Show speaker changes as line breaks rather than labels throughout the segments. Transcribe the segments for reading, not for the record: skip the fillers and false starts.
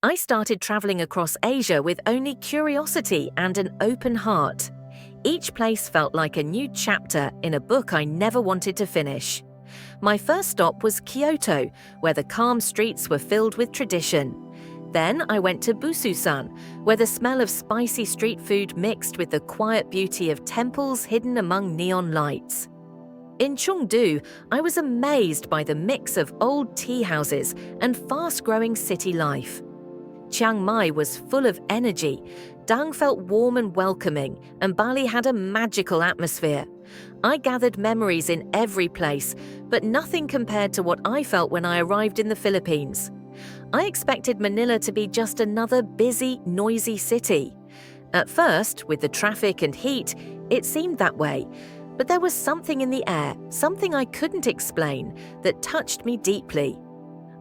I started traveling across Asia with only curiosity and an open heart. Each place felt like a new chapter in a book I never wanted to finish. My first stop was Kyoto, where the calm streets were filled with tradition. Then I went to Busan, where the smell of spicy street food mixed with the quiet beauty of temples hidden among neon lights. In Chengdu, I was amazed by the mix of old tea houses and fast-growing city life. Chiang Mai was full of energy, Dang felt warm and welcoming, and Bali had a magical atmosphere. I gathered memories in every place, but nothing compared to what I felt when I arrived in the Philippines. I expected Manila to be just another busy, noisy city. At first, with the traffic and heat, it seemed that way, but there was something in the air, something I couldn't explain, that touched me deeply.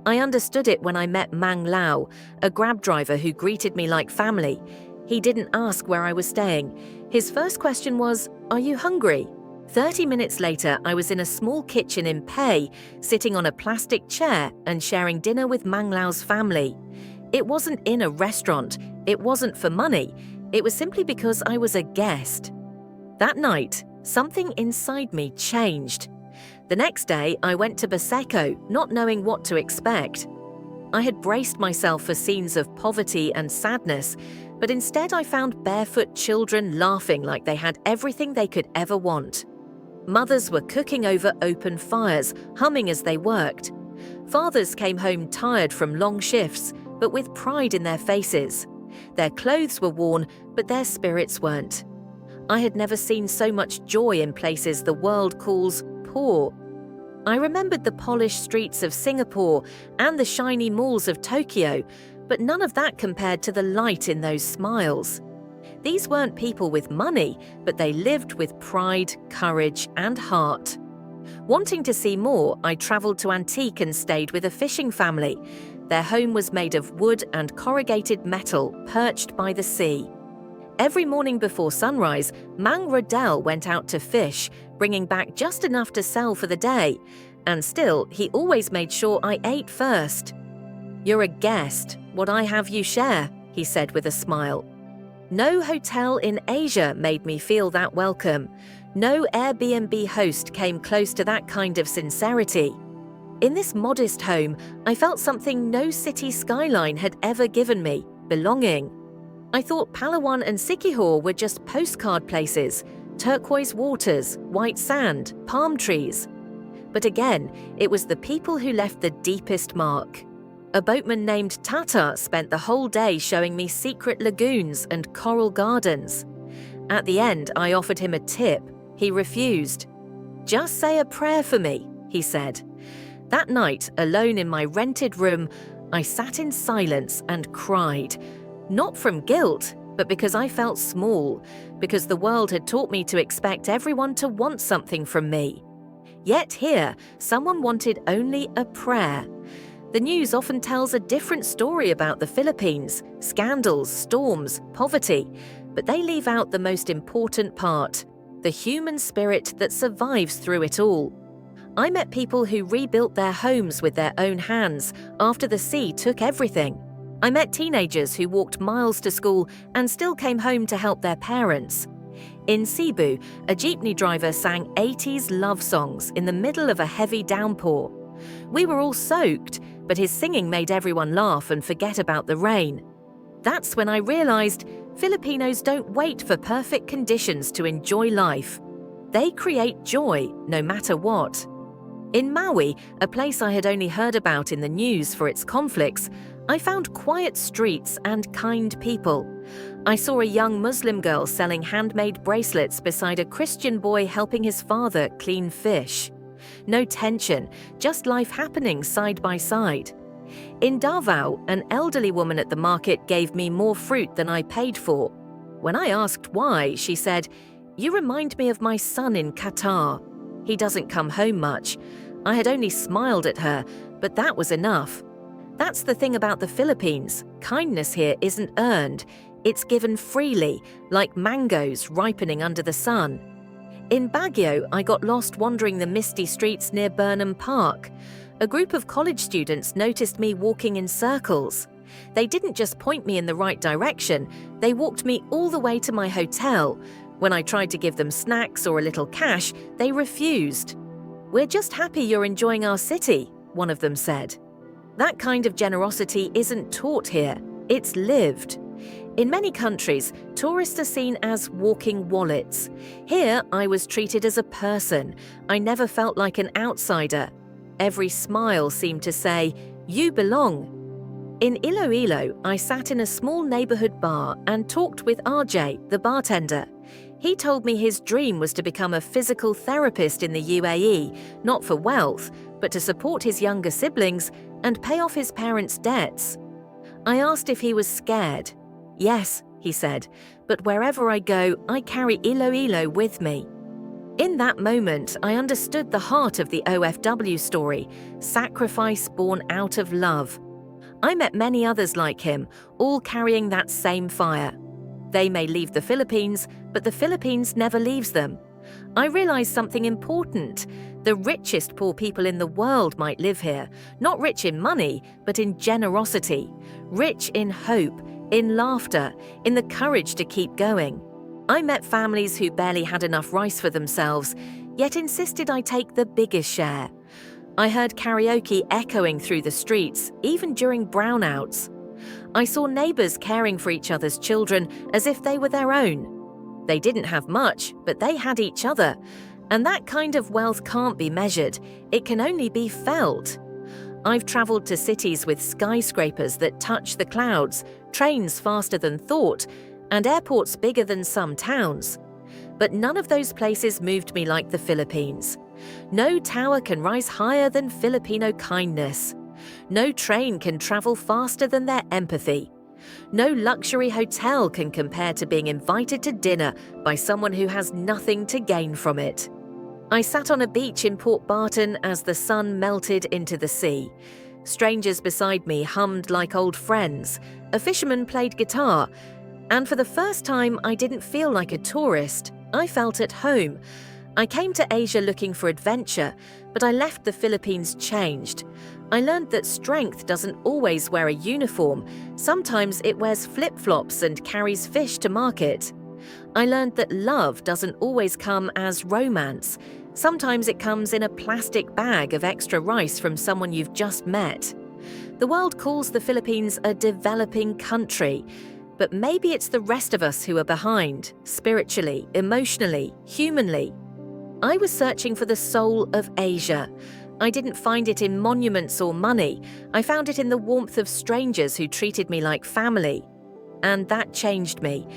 I understood it when I met Mang Lao, a Grab driver who greeted me like family. He didn't ask where I was staying. His first question was, "Are you hungry?" 30 minutes later, I was in a small kitchen in Pei, sitting on a plastic chair and sharing dinner with Mang Lao's family. It wasn't in a restaurant. It wasn't for money. It was simply because I was a guest. That night, something inside me changed. The next day, I went to Baseco, not knowing what to expect. I had braced myself for scenes of poverty and sadness, but instead I found barefoot children laughing like they had everything they could ever want. Mothers were cooking over open fires, humming as they worked. Fathers came home tired from long shifts, but with pride in their faces. Their clothes were worn, but their spirits weren't. I had never seen so much joy in places the world calls poor. I remembered the polished streets of Singapore and the shiny malls of Tokyo, but none of that compared to the light in those smiles. These weren't people with money, but they lived with pride, courage, and heart. Wanting to see more, I traveled to Antique and stayed with a fishing family. Their home was made of wood and corrugated metal, perched by the sea. Every morning before sunrise, Mang Rodel went out to fish, bringing back just enough to sell for the day. And still, he always made sure I ate first. "You're a guest. What I have you share," he said with a smile. No hotel in Asia made me feel that welcome. No Airbnb host came close to that kind of sincerity. In this modest home, I felt something no city skyline had ever given me: belonging. I thought Palawan and Siquijor were just postcard places: turquoise waters, white sand, palm trees. But again, it was the people who left the deepest mark. A boatman named Tata spent the whole day showing me secret lagoons and coral gardens. At the end, I offered him a tip. He refused. "Just say a prayer for me," he said. That night, alone in my rented room, I sat in silence and cried. Not from guilt, but because I felt small, because the world had taught me to expect everyone to want something from me. Yet here, someone wanted only a prayer. The news often tells a different story about the Philippines: scandals, storms, poverty, but they leave out the most important part: the human spirit that survives through it all. I met people who rebuilt their homes with their own hands after the sea took everything. I met teenagers who walked miles to school and still came home to help their parents. In Cebu, a jeepney driver sang 80s love songs in the middle of a heavy downpour. We were all soaked, but his singing made everyone laugh and forget about the rain. That's when I realized Filipinos don't wait for perfect conditions to enjoy life. They create joy no matter what. In Maui, a place I had only heard about in the news for its conflicts, I found quiet streets and kind people. I saw a young Muslim girl selling handmade bracelets beside a Christian boy helping his father clean fish. No tension, just life happening side by side. In Davao, an elderly woman at the market gave me more fruit than I paid for. When I asked why, she said, "You remind me of my son in Qatar. He doesn't come home much." I had only smiled at her, but that was enough. That's the thing about the Philippines. Kindness here isn't earned. It's given freely, like mangoes ripening under the sun. In Baguio, I got lost wandering the misty streets near Burnham Park. A group of college students noticed me walking in circles. They didn't just point me in the right direction, they walked me all the way to my hotel. When I tried to give them snacks or a little cash, they refused. "We're just happy you're enjoying our city," one of them said. That kind of generosity isn't taught here, it's lived. In many countries, tourists are seen as walking wallets. Here, I was treated as a person. I never felt like an outsider. Every smile seemed to say, "You belong." In Iloilo, I sat in a small neighborhood bar and talked with RJ, the bartender. He told me his dream was to become a physical therapist in the UAE, not for wealth, but to support his younger siblings and pay off his parents' debts. I asked if he was scared. "Yes," he said, "but wherever I go, I carry Iloilo with me." In that moment, I understood the heart of the OFW story, sacrifice born out of love. I met many others like him, all carrying that same fire. They may leave the Philippines, but the Philippines never leaves them. I realized something important. The richest poor people in the world might live here, not rich in money, but in generosity, rich in hope, in laughter, in the courage to keep going. I met families who barely had enough rice for themselves, yet insisted I take the biggest share. I heard karaoke echoing through the streets, even during brownouts. I saw neighbors caring for each other's children as if they were their own. They didn't have much, but they had each other. And that kind of wealth can't be measured, it can only be felt. I've traveled to cities with skyscrapers that touch the clouds, trains faster than thought, and airports bigger than some towns. But none of those places moved me like the Philippines. No tower can rise higher than Filipino kindness. No train can travel faster than their empathy. No luxury hotel can compare to being invited to dinner by someone who has nothing to gain from it. I sat on a beach in Port Barton as the sun melted into the sea. Strangers beside me hummed like old friends. A fisherman played guitar. And for the first time, I didn't feel like a tourist. I felt at home. I came to Asia looking for adventure, but I left the Philippines changed. I learned that strength doesn't always wear a uniform. Sometimes it wears flip-flops and carries fish to market. I learned that love doesn't always come as romance. Sometimes it comes in a plastic bag of extra rice from someone you've just met. The world calls the Philippines a developing country, but maybe it's the rest of us who are behind, spiritually, emotionally, humanly. I was searching for the soul of Asia. I didn't find it in monuments or money. I found it in the warmth of strangers who treated me like family. And that changed me.